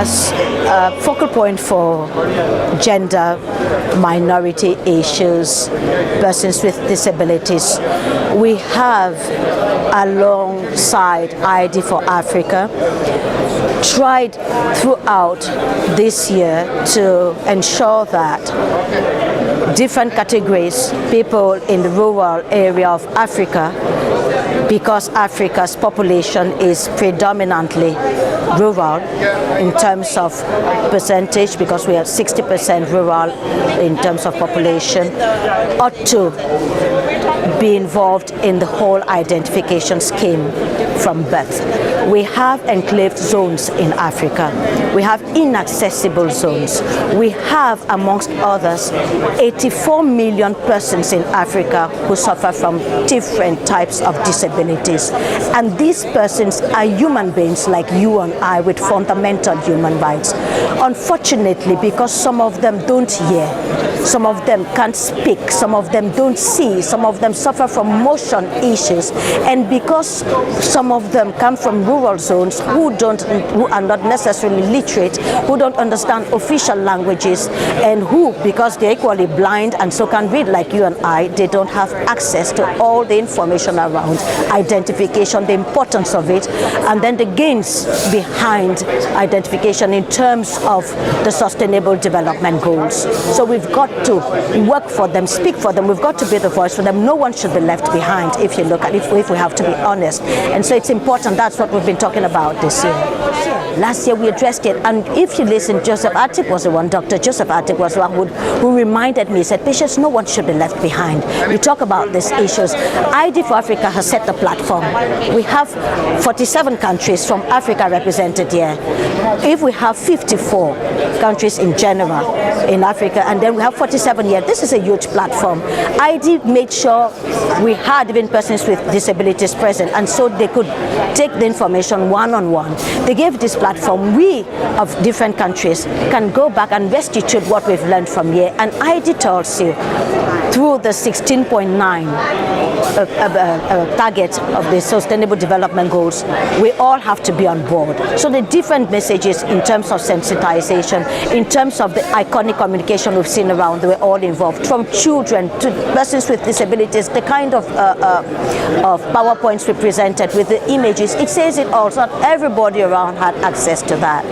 as a focal point for gender, minority issues, persons with disabilities, we have, alongside ID4Africa, tried throughout this year to ensure that different categories, people in the rural area of Africa, because Africa's population is predominantly rural in terms of percentage, because we are 60% rural in terms of population, ought to be involved in the whole identification scheme from birth. We have enclaved zones in Africa. We have inaccessible zones. We have, amongst others, 84 million persons in Africa who suffer from different types of disabilities. And these persons are human beings like you and I with fundamental human rights. Unfortunately, because some of them don't hear, some of them can't speak, some of them don't see, some of them suffer from motion issues, and because some of them come from rural zones who are not necessarily literate, who don't understand official languages, and who, because they're equally blind and so can read like you and I, they don't have access to all the information around identification, the importance of it, and then the gains behind identification in terms of the Sustainable Development Goals. So we've got to work for them, speak for them, we've got to be the voice for them. No one should be left behind, if you look at it, if we have to be honest. And so it's important, that's what we've been talking about this year. Last year we addressed it, and if you listen, Joseph Attic was the one, Dr. Joseph Attic was the one who reminded me, he said, patients, no one should be left behind. We talk about these issues. ID4Africa has set the platform. We have 47 countries from Africa represented here. If we have 54 countries in general in Africa, and then we have 47 here, this is a huge platform. ID made sure we had even persons with disabilities present, and so they could take the information one-on-one. They gave this platform. We of different countries can go back and restitute what we've learned from here, and ID tells you through the 16.9 target of the Sustainable Development Goals, we all have to be on board. So the different messages in terms of sensitization, in terms of the iconic communication we've seen around, we're all involved, from children to persons with disabilities, the kind of PowerPoints we presented with the images, it says it all. So not everybody around had access to that.